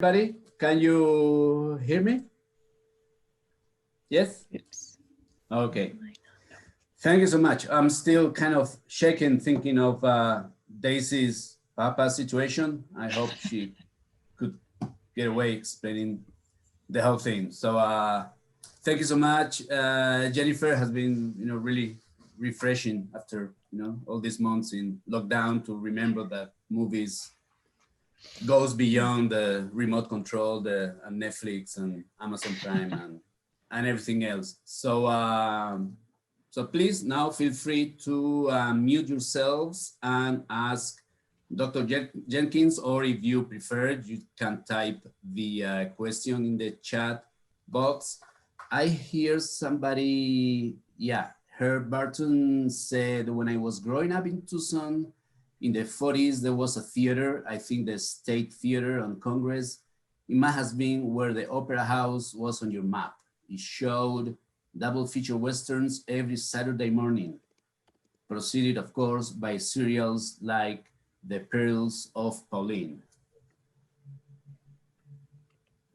Everybody, can you hear me? Yes? Oops. Okay. Thank you so much. I'm still kind of shaking thinking of Daisy's Papa situation. I hope she could get away explaining the whole thing. So thank you so much. Jennifer has been, really refreshing after, all these months in lockdown to remember that movies goes beyond the remote control, the Netflix and Amazon Prime and everything else. So please now feel free to mute yourselves and ask Dr. Jenkins, or if you prefer, you can type the question in the chat box. I hear somebody, Herb Barton said, when I was growing up in Tucson, in the 40s, there was a theater, I think the State Theater on Congress. It might have been where the Opera House was on your map. It showed double feature Westerns every Saturday morning, preceded, of course, by serials like The Perils of Pauline.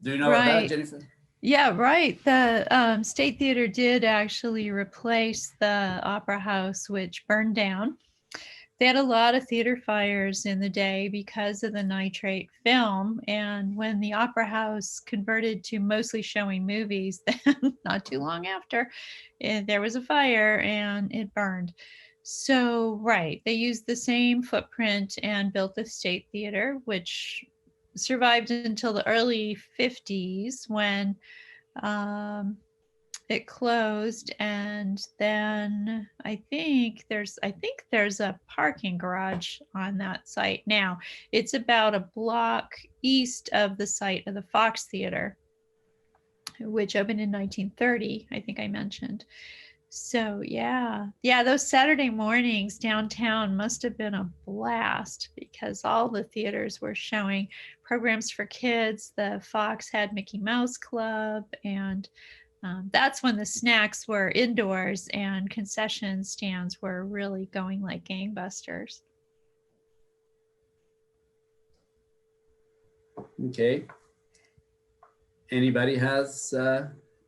Do you know about that, Jennifer? Yeah, right. The State Theater did actually replace the Opera House, which burned down. They had a lot of theater fires in the day because of the nitrate film. And when the Opera House converted to mostly showing movies, then not too long after, there was a fire and it burned. So, right, they used the same footprint and built the State Theater, which survived until the early 50s when it closed, and then I think there's a parking garage on that site now. It's about a block east of the site of the Fox Theater, which opened in 1930, I think I mentioned. So yeah, those Saturday mornings downtown must have been a blast because all the theaters were showing programs for kids. The Fox had Mickey Mouse Club, and that's when the snacks were indoors and concession stands were really going like gangbusters. Okay. Anybody has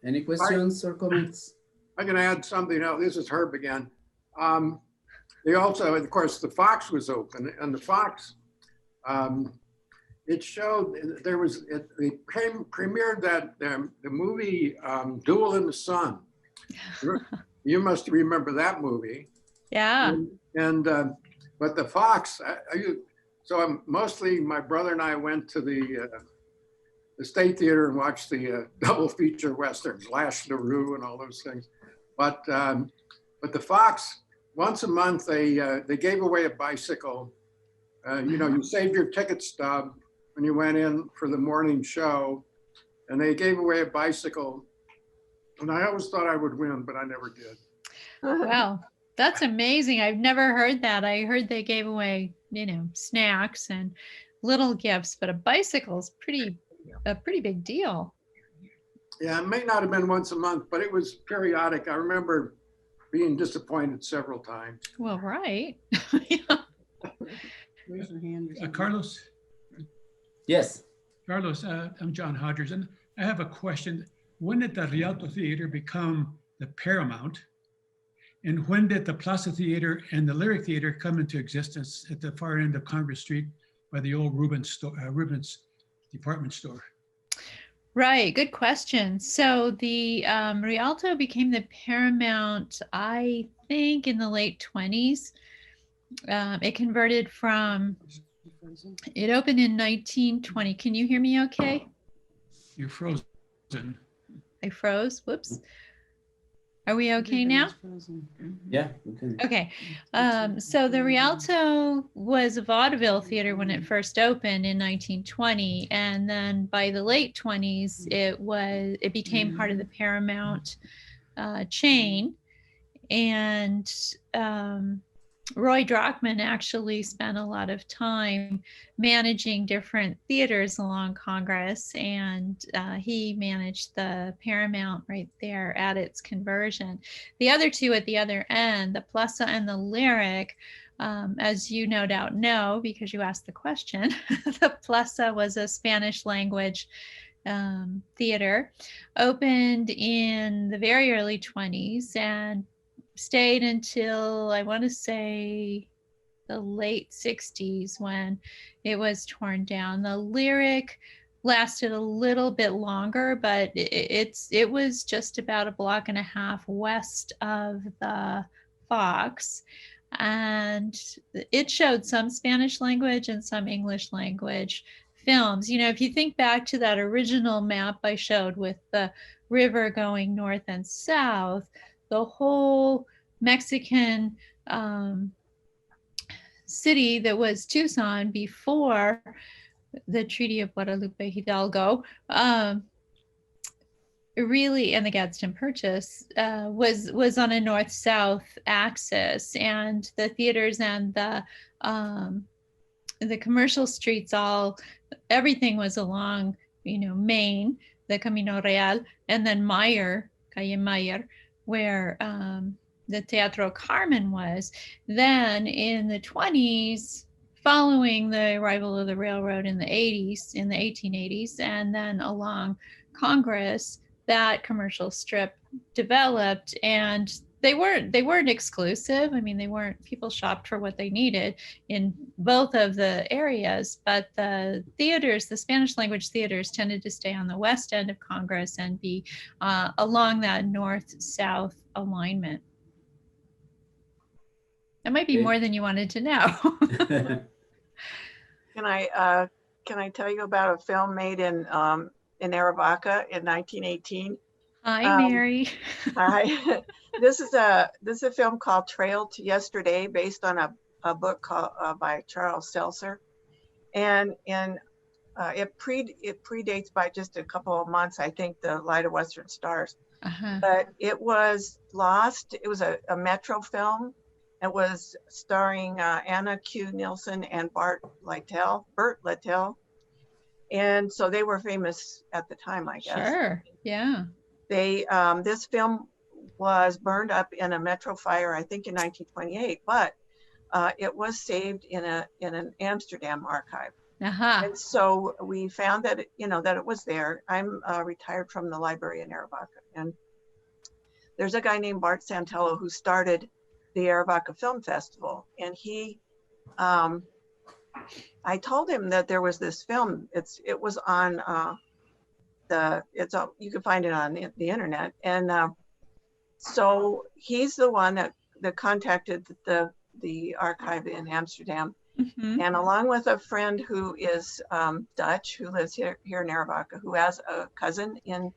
any questions or comments? I can add something else. This is Herb again. They also, of course, the Fox was open, and the Fox, it showed there was it premiered that the movie Duel in the Sun. You must remember that movie. Yeah. But the Fox, mostly my brother and I went to the State Theater and watched the double feature Westerns, Lash LaRue and all those things. But the Fox, once a month, they gave away a bicycle. You saved your ticket stub when you went in for the morning show, and they gave away a bicycle. And I always thought I would win, but I never did. Wow, that's amazing. I've never heard that. I heard they gave away, snacks and little gifts, but a bicycle is a pretty big deal. Yeah, it may not have been once a month, but it was periodic. I remember being disappointed several times. Well, right. Carlos? Yes. Carlos, I'm John Hodgers, and I have a question. When did the Rialto Theater become the Paramount? And when did the Plaza Theater and the Lyric Theater come into existence at the far end of Congress Street by the old Rubens department store? Right, good question. So the Rialto became the Paramount, I think, in the late 20s. It converted it opened in 1920. Can you hear me okay? You're frozen. I froze, whoops. Are we okay now? Yeah. Okay. So the Rialto was a vaudeville theater when it first opened in 1920, and then by the late 20s, it became part of the Paramount chain, and Roy Drockman actually spent a lot of time managing different theaters along Congress, and he managed the Paramount right there at its conversion. The other two at the other end, the Plaza and the Lyric, As you no doubt know, because you asked the question, the Plaza was a Spanish language theater, opened in the very early 20s and stayed until, I want to say, the late 60s when it was torn down. The Lyric lasted a little bit longer, but it was just about a block and a half west of the Fox, and it showed some Spanish language and some English language films. You know, if you think back to that original map I showed with the river going north and south, the whole Mexican city that was Tucson before the Treaty of Guadalupe Hidalgo, really, and the Gadsden Purchase, was on a north-south axis, and the theaters and the commercial streets, everything was along, Main, the Camino Real, and then Calle Mayer, where the Teatro Carmen was. Then in the 20s, following the arrival of the railroad in the 1880s, and then along Congress, that commercial strip developed, and they weren't exclusive. I mean, people shopped for what they needed in both of the areas, but the Spanish language theaters tended to stay on the west end of Congress and be along that north-south alignment. That might be more than you wanted to know. Can I tell you about a film made in Arivaca in 1918? Hi, Mary. Hi. This is a film called Trail to Yesterday, based on a book called by Charles Seltzer, and it predates by just a couple of months, I think, The Light of Western Stars. But it was lost. It was a Metro film. It was starring Anna Q. Nilsson and Burt Littell. And so they were famous at the time, I guess. Sure, yeah. This film was burned up in a Metro fire, I think in 1928, but it was saved in an Amsterdam archive. And so we found that that it was there. I'm retired from the library in Arivaca, and there's a guy named Bart Santello who started the Arivaca Film Festival, and I told him that there was this film. It was on you can find it on the internet, and so he's the one that contacted the archive in Amsterdam, and along with a friend who is Dutch, who lives here in Arivaca, who has a cousin in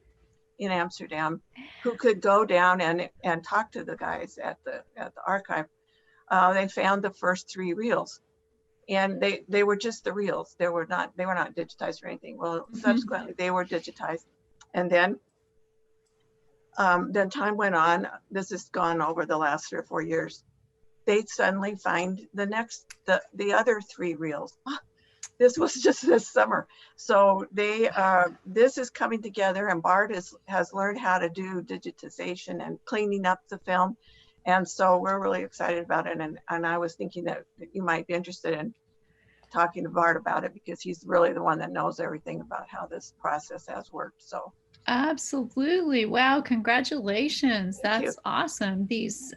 Amsterdam, who could go down and talk to the guys at the archive. They found the first 3 reels, and they were just the reels. They were not digitized or anything. Well, subsequently they were digitized, and then time went on. This has gone over the last 3 or 4 years. They suddenly find the other 3 reels. This was just this summer. So this is coming together, and Bart has learned how to do digitization and cleaning up the film. And so we're really excited about it. And I was thinking that you might be interested in talking to Bart about it, because he's really the one that knows everything about how this process has worked. So absolutely. Wow. Congratulations. That's awesome. These,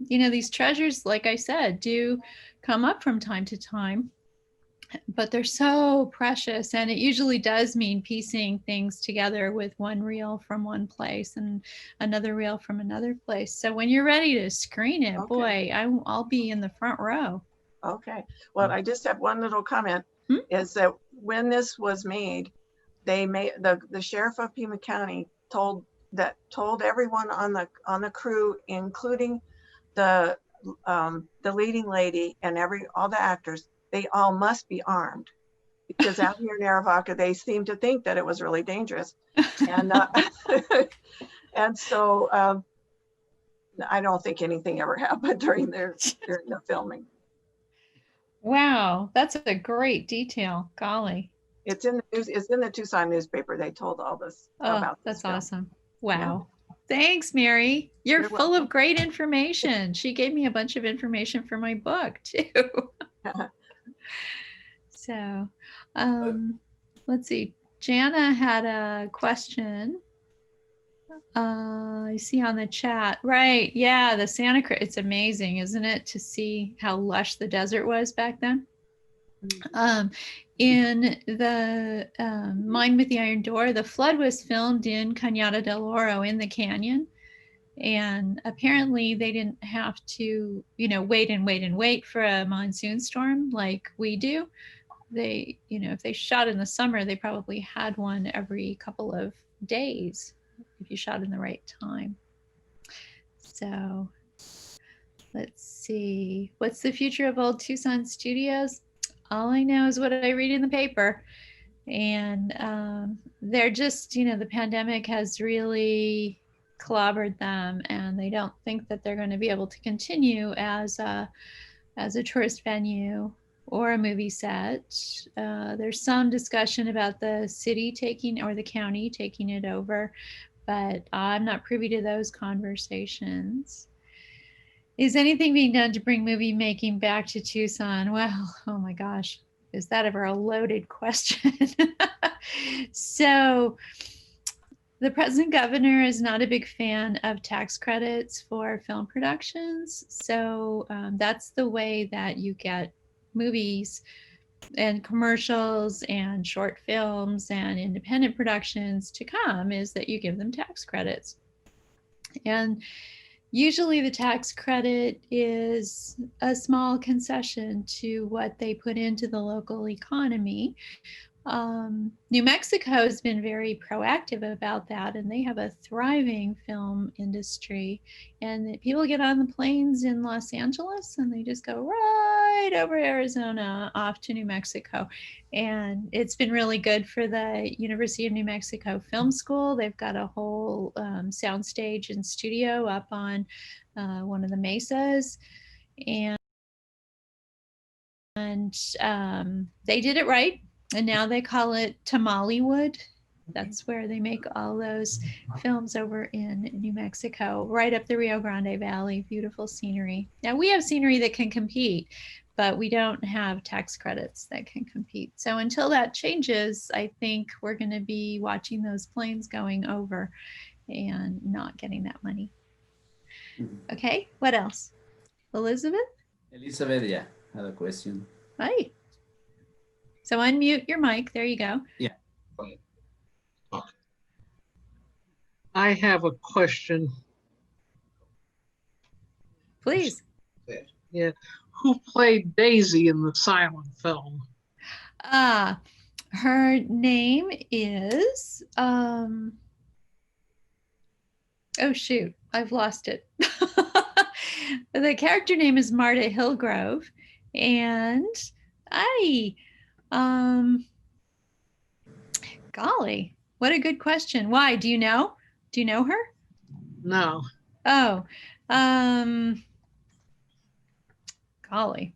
these treasures, like I said, do come up from time to time, but they're so precious, and it usually does mean piecing things together with one reel from one place and another reel from another place. So when you're ready to screen it, boy, I'll be in the front row. Okay. Well, I just have one little comment, is that when this was made, they made the sheriff of Pima County told everyone on the crew, including the leading lady and all the actors, they all must be armed, because out here in Arivaca, they seem to think that it was really dangerous. And and so I don't think anything ever happened during the filming. Wow, that's a great detail. Golly. It's in the news. It's in the Tucson newspaper. They told all this about this that's film. awesome. Wow. Yeah. Thanks, Mary. You're You're full welcome. of great information. She gave me a bunch of information for my book too. So, let's see. Jana had a question. I see on the chat. Right. Yeah. The Santa Cruz. It's amazing, isn't it, to see how lush the desert was back then? In the Mine with the Iron Door, the flood was filmed in Cañada del Oro in the canyon. And apparently they didn't have to, wait and wait and wait for a monsoon storm like we do. They, if they shot in the summer, they probably had one every couple of days if you shot in the right time. So let's see. What's the future of old Tucson studios? All I know is what I read in the paper. And they're just, the pandemic has really clobbered them, and they don't think that they're going to be able to continue as a tourist venue or a movie set. There's some discussion about the city taking, or the county taking it over, but I'm not privy to those conversations. Is anything being done to bring movie making back to Tucson? Well, oh my gosh, is that ever a loaded question? So the present governor is not a big fan of tax credits for film productions. So that's the way that you get movies and commercials and short films and independent productions to come, is that you give them tax credits. And usually the tax credit is a small concession to what they put into the local economy. New Mexico has been very proactive about that, and they have a thriving film industry. And people get on the planes in Los Angeles and they just go right over Arizona off to New Mexico. And it's been really good for the University of New Mexico Film School. They've got a whole soundstage and studio up on one of the mesas. And they did it right. And now they call it Tamalewood. That's where they make all those films over in New Mexico, right up the Rio Grande Valley. Beautiful scenery. Now we have scenery that can compete, but we don't have tax credits that can compete. So until that changes, I think we're going to be watching those planes going over and not getting that money. Okay, what else? Elizabeth? Elizabeth, yeah, had a question. Hi. So unmute your mic. There you go. Yeah. Okay. I have a question. Please. Yeah. Who played Daisy in the silent film? Her name is, oh shoot, I've lost it. The character name is Marta Hillgrove, and golly, what a good question. Why? Do you know? Do you know her? No. Oh, golly.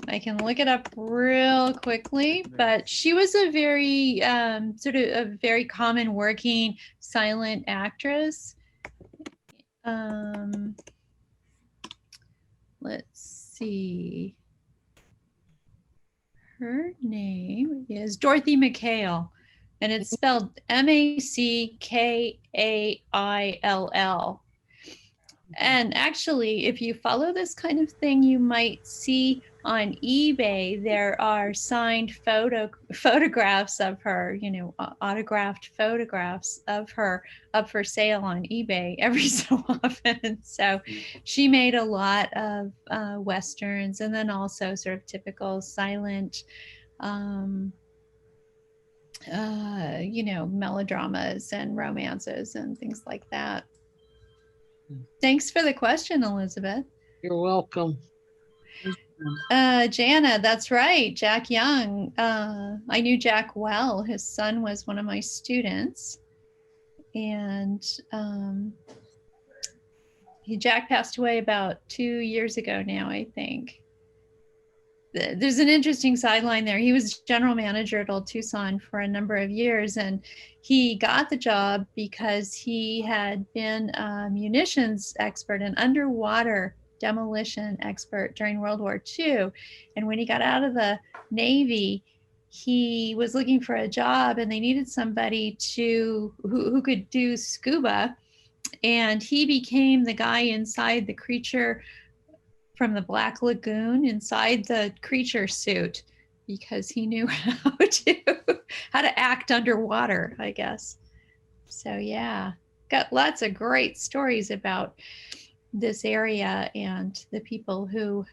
I can look it up real quickly, but she was a very sort of a very common working silent actress. Let's see. Her name is Dorothy McHale, and it's spelled Mackail. And actually, if you follow this kind of thing, you might see on eBay, there are signed photographs of her, autographed photographs of her up for sale on eBay every so often. So she made a lot of Westerns, and then also sort of typical silent, melodramas and romances and things like that. Thanks for the question, Elizabeth. You're welcome. Jana, that's right. Jack Young. I knew Jack well. His son was one of my students. And Jack passed away about 2 years ago now, I think. there's an interesting sideline there. He was general manager at Old Tucson for a number of years, and he got the job because he had been a munitions expert, an underwater demolition expert during World War II. And when he got out of the Navy, he was looking for a job, and they needed somebody who could do scuba. And he became the guy inside the creature from the Black Lagoon, inside the creature suit, because he knew how to act underwater, I guess. So yeah, got lots of great stories about this area and the people who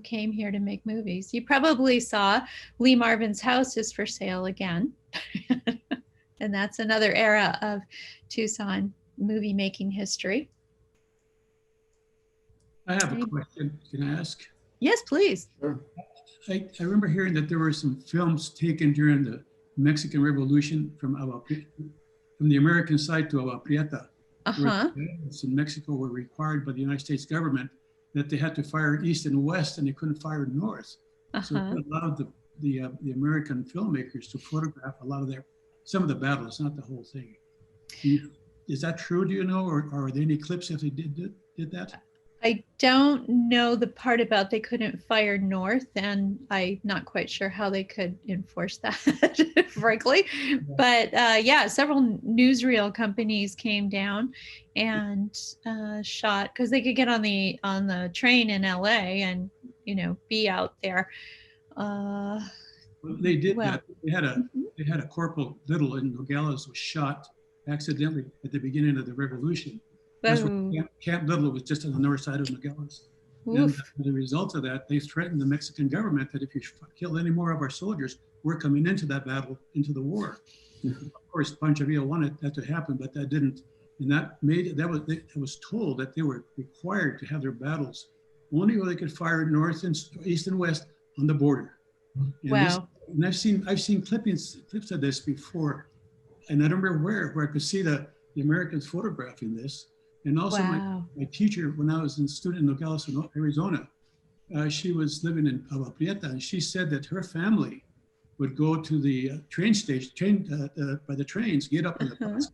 came here to make movies. You probably saw Lee Marvin's house is for sale again. And that's another era of Tucson movie making history. I have a question. Can I ask? Yes, please. Sure. I remember hearing that there were some films taken during the Mexican Revolution from the American side to Agua Prieta. Uh-huh. In Mexico were required by the United States government that they had to fire east and west, and they couldn't fire north. So it allowed the American filmmakers to photograph some of the battles, not the whole thing. Is that true? Do you know, or are there any clips if they did that? I don't know the part about they couldn't fire north, and I'm not quite sure how they could enforce that, frankly. Yeah. But yeah, several newsreel companies came down and shot, because they could get on the train in LA and be out there. Well, they did that. They had a Corporal Little in Nogales was shot accidentally at the beginning of the revolution. That's where Camp Little was just on the north side of Nogales. And as a result of that, they threatened the Mexican government that if you kill any more of our soldiers, we're coming into that battle, into the war. Of course, Pancho Villa wanted that to happen, but that didn't. And it was told that they were required to have their battles only where they could fire north and east and west on the border. And and I've seen clips of this before, and I don't remember where I could see the Americans photographing this. And also my teacher, when I was a student in Nogales, Arizona, she was living in Agua Prieta, and she said that her family would go to the train station, by the trains, get up in the bus,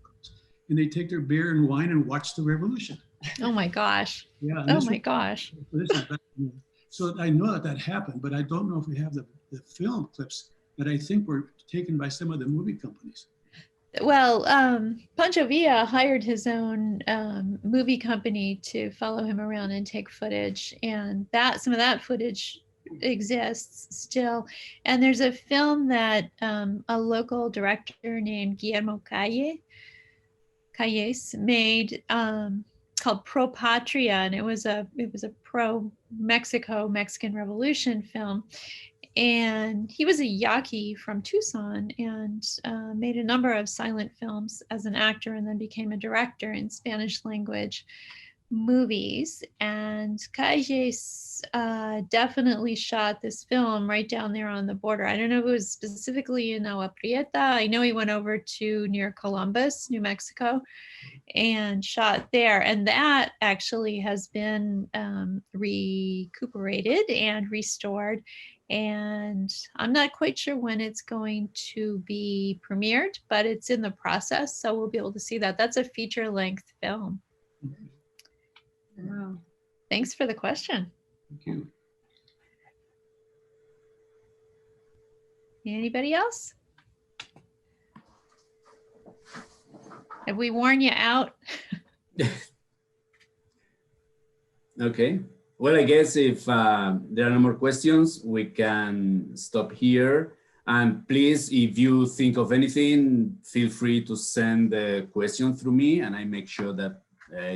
and they take their beer and wine and watch the revolution. Oh my gosh. Yeah. Oh my gosh. So I know that happened, but I don't know if we have the film clips that I think were taken by some of the movie companies. Well, Pancho Villa hired his own movie company to follow him around and take footage, and some of that footage exists still. And there's a film that a local director named Guillermo Calles made called Pro Patria, and it was a pro Mexican Revolution film. And he was a Yaqui from Tucson and made a number of silent films as an actor, and then became a director in Spanish language movies. And Calles definitely shot this film right down there on the border. I don't know if it was specifically in Agua Prieta. I know he went over to near Columbus, New Mexico, and shot there. And that actually has been recuperated and restored. And I'm not quite sure when it's going to be premiered, but it's in the process. So we'll be able to see that. That's a feature-length film. Wow. Thanks for the question. Thank you. Anybody else? Have we worn you out? Okay. Well, I guess if there are no more questions, we can stop here. And please, if you think of anything, feel free to send the question through me, and I make sure that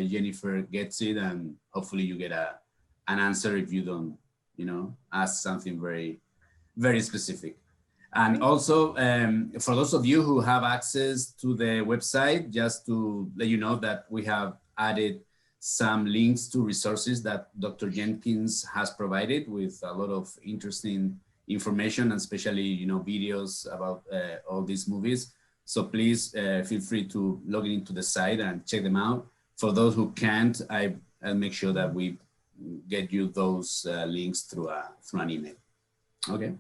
Jennifer gets it, and hopefully you get an answer if you don't, ask something very, very specific. And also, for those of you who have access to the website, just to let you know that we have added some links to resources that Dr. Jenkins has provided with a lot of interesting information, and especially, videos about all these movies. So please feel free to log into the site and check them out. For those who can't, I'll make sure that we get you those links through an email. Okay.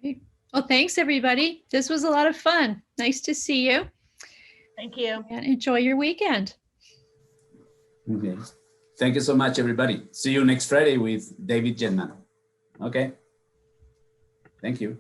Great. Well, thanks everybody. This was a lot of fun. Nice to see you. Thank you. And enjoy your weekend. Okay. Thank you so much, everybody. See you next Friday with David Jetman. Okay. Thank you.